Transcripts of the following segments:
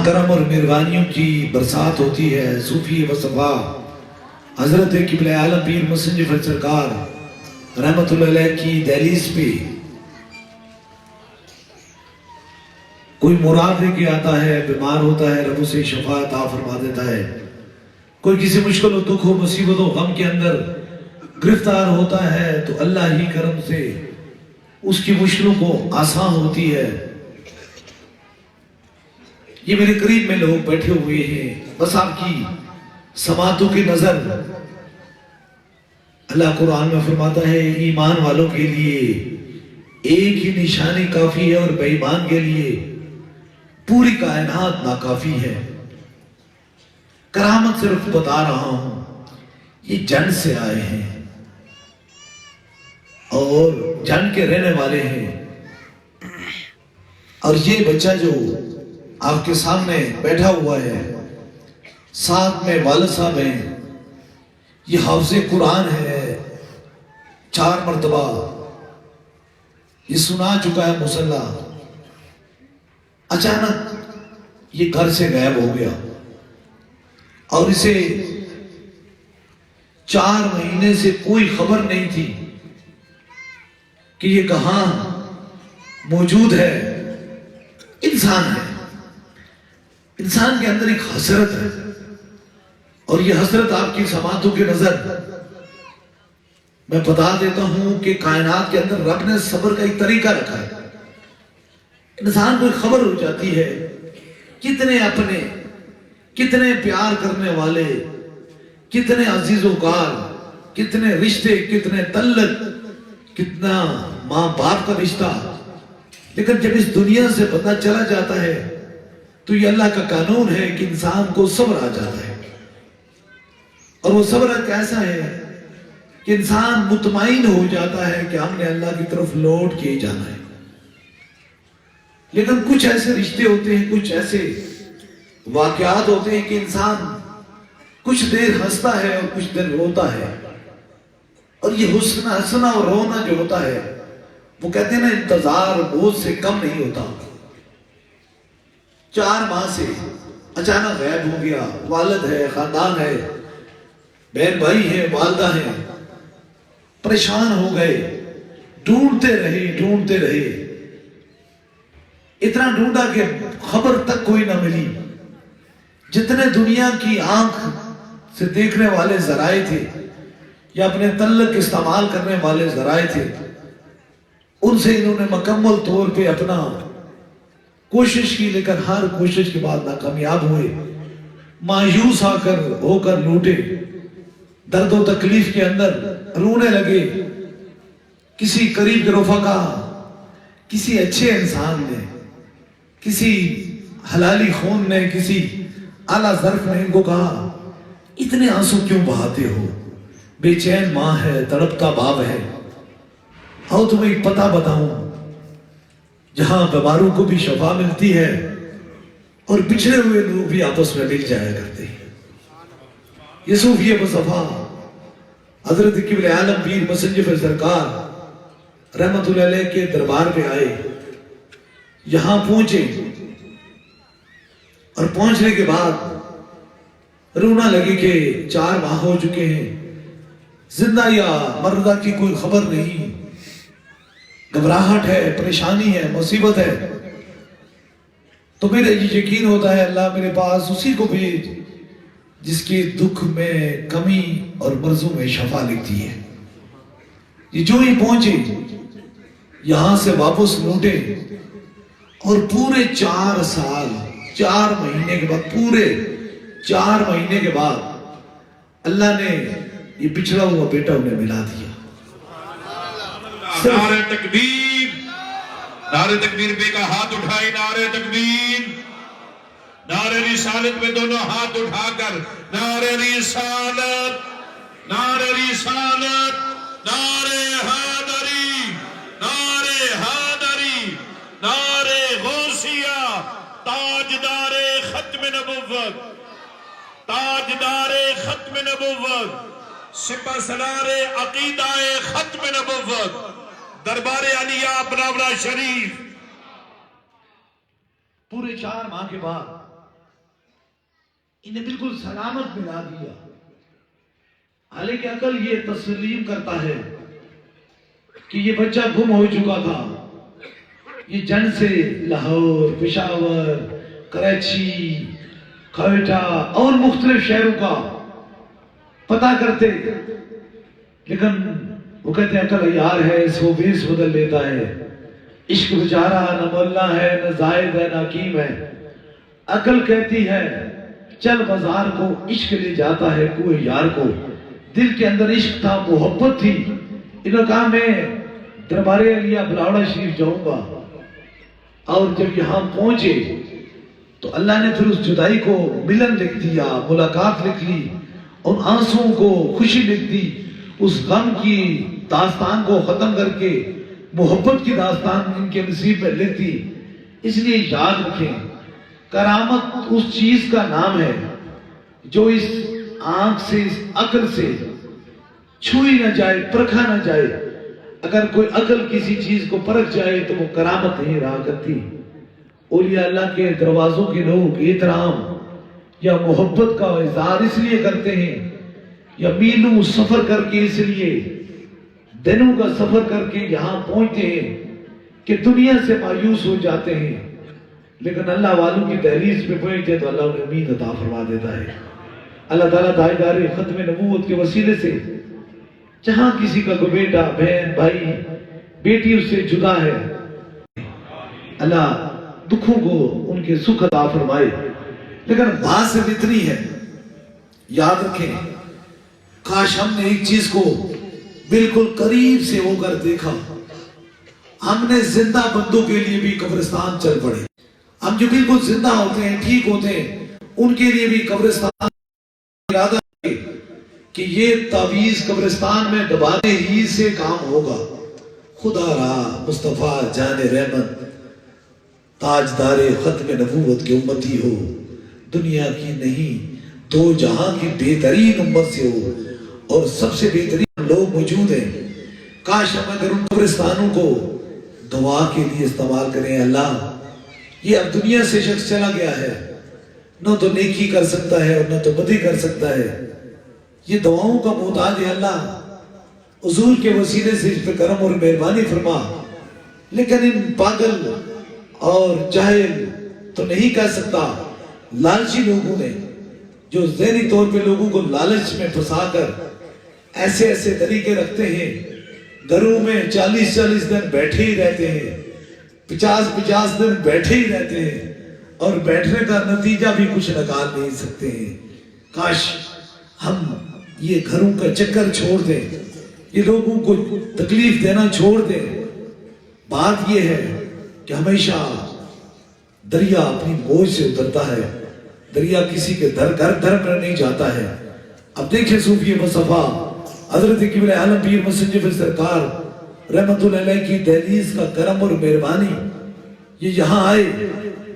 جہاں کرم اور مہربانیوں کی برسات ہوتی ہے، صوفی وصفا حضرت قبلہ عالم پیر مسنجف سرکار رحمت اللہ علیہ کی دہلیز پہ کوئی مراد لے کے آتا ہے، بیمار ہوتا ہے، رب اسے شفا عطا فرما دیتا ہے۔ کوئی کسی مشکل و دکھ و مصیبت و غم کے اندر گرفتار ہوتا ہے تو اللہ ہی کرم سے اس کی مشکلوں کو آسان ہوتی ہے۔ یہ میرے قریب میں لوگ بیٹھے ہوئے ہیں، بس آپ کی سماعتوں کی نظر، اللہ قرآن میں فرماتا ہے ایمان والوں کے لیے ایک ہی نشانی کافی ہے اور بے ایمان کے لیے پوری کائنات ناکافی ہے۔ کرامت صرف بتا رہا ہوں، یہ جنگ سے آئے ہیں اور جنگ کے رہنے والے ہیں، اور یہ بچہ جو آپ کے سامنے بیٹھا ہوا ہے، ساتھ میں والد صاحب ہیں، یہ حافظ قرآن ہے، 4 مرتبہ یہ سنا چکا ہے مصلی۔ اچانک یہ گھر سے غائب ہو گیا اور اسے 4 مہینے سے کوئی خبر نہیں تھی کہ یہ کہاں موجود ہے۔ انسان ہے، انسان کے اندر ایک حسرت ہے، اور یہ حسرت آپ کی سماعتوں کی نظر میں بتا دیتا ہوں کہ کائنات کے اندر رب نے صبر کا ایک طریقہ رکھا ہے۔ انسان کو ایک خبر ہو جاتی ہے، کتنے اپنے، کتنے پیار کرنے والے، کتنے عزیز و کار، کتنے رشتے، کتنے تعلق، کتنا ماں باپ کا رشتہ، لیکن جب اس دنیا سے پتہ چلا جاتا ہے تو یہ اللہ کا قانون ہے کہ انسان کو صبر آ جاتا ہے۔ اور وہ صبر کیسا ہے کہ انسان مطمئن ہو جاتا ہے کہ ہم نے اللہ کی طرف لوٹ کے جانا ہے۔ لیکن کچھ ایسے رشتے ہوتے ہیں، کچھ ایسے واقعات ہوتے ہیں کہ انسان کچھ دیر ہنستا ہے اور کچھ دیر روتا ہے، اور یہ ہنسنا اور رونا جو ہوتا ہے وہ کہتے ہیں نا انتظار بوجھ سے کم نہیں ہوتا۔ 4 ماہ سے اچانک غائب ہو گیا، والد ہے، خاندان ہے، بہن بھائی ہے، والدہ ہے، پریشان ہو گئے، ڈھونڈتے رہے، اتنا ڈھونڈا کہ خبر تک کوئی نہ ملی۔ جتنے دنیا کی آنکھ سے دیکھنے والے ذرائع تھے یا اپنے تعلق استعمال کرنے والے ذرائع تھے، ان سے انہوں نے مکمل طور پہ اپنا کوشش کی، لیکن ہر کوشش کے بعد ناکامیاب ہوئے، مایوس ہو کر لوٹے، درد و تکلیف کے اندر رونے لگے۔ کسی قریب کے رفقا، کسی اچھے انسان نے، کسی حلالی خون نے، کسی اعلیٰ ظرف نے ان کو کہا اتنے آنسو کیوں بہاتے ہو، بے چین ماں ہے، تڑپتا باپ ہے، آؤ تمہیں ایک پتہ بتاؤں جہاں بیماروں کو بھی شفا ملتی ہے اور بچھڑے ہوئے لوگ بھی آپس میں مل جایا کرتے ہیں۔ یہ صوفی وصفا حضرت قبلہ عالم پیر مسنجف سرکار رحمت اللہ علیہ کے دربار پہ آئے، یہاں پہنچے، اور پہنچنے کے بعد رونا لگے کہ 4 ماہ ہو چکے ہیں، زندہ یا مردہ کی کوئی خبر نہیں، گھبراہٹ ہے، پریشانی ہے، مصیبت ہے۔ تو میرے یقین ہوتا ہے اللہ میرے پاس اسی کو بھیج جس کے دکھ میں کمی اور مرضوں میں شفا لکھتی ہے۔ یہ جو ہی پہنچے، یہاں سے واپس لوٹے، اور پورے 4 سال 4 مہینے کے بعد، پورے 4 مہینے کے بعد اللہ نے یہ بچھڑا ہوا بیٹا انہیں ملا دیا۔ نعرہ تکبیر، نعرہ تکبیر پہ کا ہاتھ اٹھائی، نعرہ تکبیر، نعرہ رسالت میں دونوں ہاتھ اٹھا کر نعرہ رسالت، نعرہ رسالت، نعرہ حیدری، نعرہ حیدری، نعرہ غوثیہ، تاجدار ختم نبوت، تاجدار ختم نبوت، سپہ سالار عقیدہ ختم نبوت، دربار علیہ بناورا شریف۔ پورے 4 ماہ کے بعد انہیں بالکل سلامت ملا دیا. حالانکہ عقل یہ تسلیم کرتا ہے کہ یہ بچہ گم ہو چکا تھا. یہ جنگ سے لاہور، پشاور، کراچی، کوئٹہ اور مختلف شہروں کا پتہ کرتے، لیکن وہ کہتے ہیں عقل عیار ہے، اس کو بیس بدل لیتا ہے. عشق بیچارہ نہ مولا ہے، نہ زائد ہے، نہ حکیم ہے. عقل کہتی ہے چل بازار کو، عشق لے جاتا ہے کوئی یار کو. دل کے اندر عشق تھا، محبت تھی. انہوں نے کہا میں دربار علیہ بلاوڑا شریف جاؤں گا. اور جب یہاں پہنچے تو اللہ نے پھر اس جدائی کو ملن لکھ دیا، ملاقات لکھ لی، ان آنسوں کو خوشی لکھ دی. اس غم کی داستان کو ختم کر کے محبت کی داستان ان کے نصیب میں لکھ دی. اس لیے یاد رکھیں کرامت اس چیز کا نام ہے جو اس آنکھ سے، اس عقل سے چھوئی نہ جائے، پرکھا نہ جائے. اگر کوئی عقل کسی چیز کو پرکھ جائے تو وہ کرامت نہیں رہا کرتی. اولیاء اللہ کے دروازوں کے لوگ احترام یا محبت کا اظہار اس لیے کرتے ہیں، یا میلوں سفر کر کے، اس لیے دنوں کا سفر کر کے یہاں پہنچتے ہیں کہ دنیا سے مایوس ہو جاتے ہیں، لیکن اللہ والوں کی دہلیز پہ پہنچتے تو اللہ انہیں امید عطا فرما دیتا ہے. اللہ تعالیٰ تاجدار ختم نبوت کے وسیلے سے جہاں کسی کا کوئی بیٹا، بہن، بھائی، بیٹی اس سے جدا ہے، اللہ دکھوں کو ان کے سکھ عطا فرمائے. لیکن بات صرف اتنی ہے، یاد رکھیں کاش ہم نے ایک چیز کو بالکل قریب سے ہو کر دیکھا. ہم نے زندہ بندوں کے لیے بھی قبرستان چل پڑے. ہم جو بالکل زندہ ہوتے ہیں، ٹھیک ہوتے ہیں، ان کے لیے بھی قبرستان ارادہ ہے کہ یہ تعویذ قبرستان میں دبانے ہی سے کام ہوگا. خدا را مصطفیٰ جان رحمت تاجدار ختم نبوت کے امتی ہو، دنیا کی نہیں دو جہاں کی بہترین امت سے ہو، اور سب سے بہترین لوگ موجود ہیں. کاش ہم اگر ان قبرستانوں کو دعا کے لیے استعمال کریں. اللہ یہ اب دنیا سے شخص چلا گیا ہے، نہ تو نیکی کر سکتا ہے اور نہ تو بدی کر سکتا ہے، یہ دعاؤں کا محتاج ہے. اللہ حضور کے وسیلے سے اس پہ کرم اور مہربانی فرما. لیکن ان پاگل اور جاہل تو نہیں کہہ سکتا، لالچی لوگوں نے جو ذہنی طور پہ لوگوں کو لالچ میں پھنسا کر ایسے ایسے طریقے رکھتے ہیں، گھروں میں 40 دن بیٹھے ہی رہتے ہیں، 50 دن بیٹھے ہی رہتے ہیں، اور بیٹھنے کا نتیجہ بھی کچھ نکال نہیں سکتے ہیں. کاش ہم یہ گھروں کا چکر چھوڑ دیں، یہ لوگوں کو تکلیف دینا چھوڑ دیں. بات یہ ہے کہ ہمیشہ دریا اپنی بوجھ سے اترتا ہے، دریا کسی کے گھر میں نہیں جاتا ہے. اب دیکھیں صوفی مصطفیٰ حضرت قبلہ عالم پیر مسنجف سرکار رحمت اللہ علیہ کی دہلیز کا کرم اور مہربانی. یہ یہاں آئے،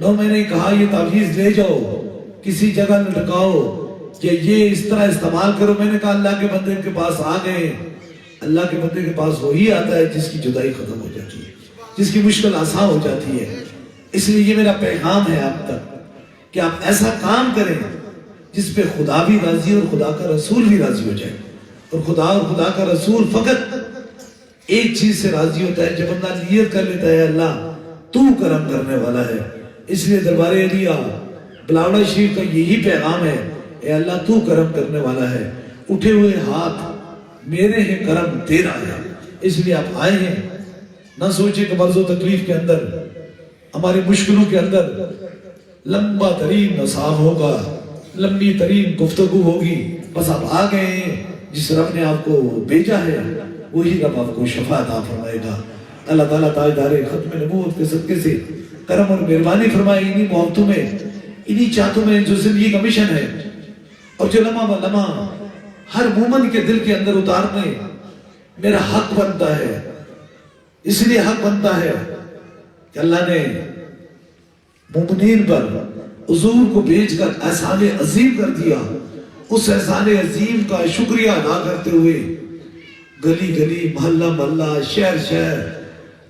نو میں نے کہا یہ تعویذ لے جاؤ، کسی جگہ لٹکاؤ، کہ یہ اس طرح استعمال کرو. میں نے کہا اللہ کے بندے کے پاس آ گئے. اللہ کے بندے کے پاس وہی آتا ہے جس کی جدائی ختم ہو جاتی ہے، جس کی مشکل آسان ہو جاتی ہے. اس لیے یہ میرا پیغام ہے آپ تک کہ آپ ایسا کام کریں جس پہ خدا بھی راضی اور خدا کا رسول بھی راضی ہو جائے. اور خدا کا رسول فقط ایک چیز سے راضی ہوتا ہے، جب بندہ نیت کر لیتا ہے اللہ تو کرم کرنے والا ہے. اس لیے دربار علیہ بلاوڑا شریف کا یہی پیغام ہے، اے اللہ تو کرم کرنے والا ہے، اٹھے ہوئے ہاتھ میرے ہیں، کرم تیرا ہے. اس لیے آپ آئے ہیں. نہ سوچیں کہ مرض و تکلیف کے اندر، ہماری مشکلوں کے اندر لمبا ترین نصاب ہوگا، لمبی ترین گفتگو ہوگی. بس آپ آ گئے ہیں، جس رب نے آپ کو بھیجا ہے وہی رب آپ کو شفا عطا فرمائے گا. اللہ تعالیٰ تاجدار ختم نبوت کے صدقے سے کرم اور مہربانی فرمائے. انہی محبتوں میں، انہی چاہتوں میں جو زندگی کا مشن ہے اور جو لمحہ و لمحہ ہر مومن کے دل کے اندر اتارنے میرا حق بنتا ہے. اس لیے حق بنتا ہے کہ اللہ نے مومنین پر حضور کو بھیج کر احسان عظیم کر دیا. اس احسان عظیم کا شکریہ ادا کرتے ہوئے گلی گلی، محلہ محلہ، شہر شہر،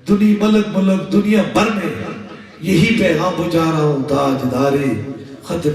ملک دنیا بھر میں یہی پیغام پہنچا رہا ہوں، تاجدار ختم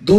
2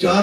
4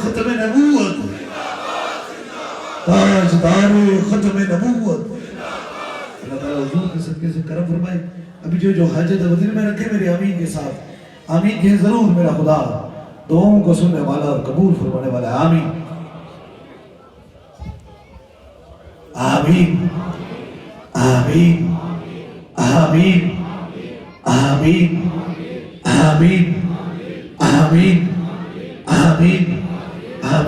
ختم نبوت، تاجدار ختم نبوت۔ اللہ تعالیٰ حضور کے صدقے سے کرم فرمائے۔ ابھی جو حاجت وزیر میں رکھے میرے آمین کے ساتھ، آمین کہیں ضرور میرا خدا دعاؤں کو سننے والا اور قبول فرمانے والا ہے۔ آمین آمین آمین آمین آمین آمین آمین آمین آمین۔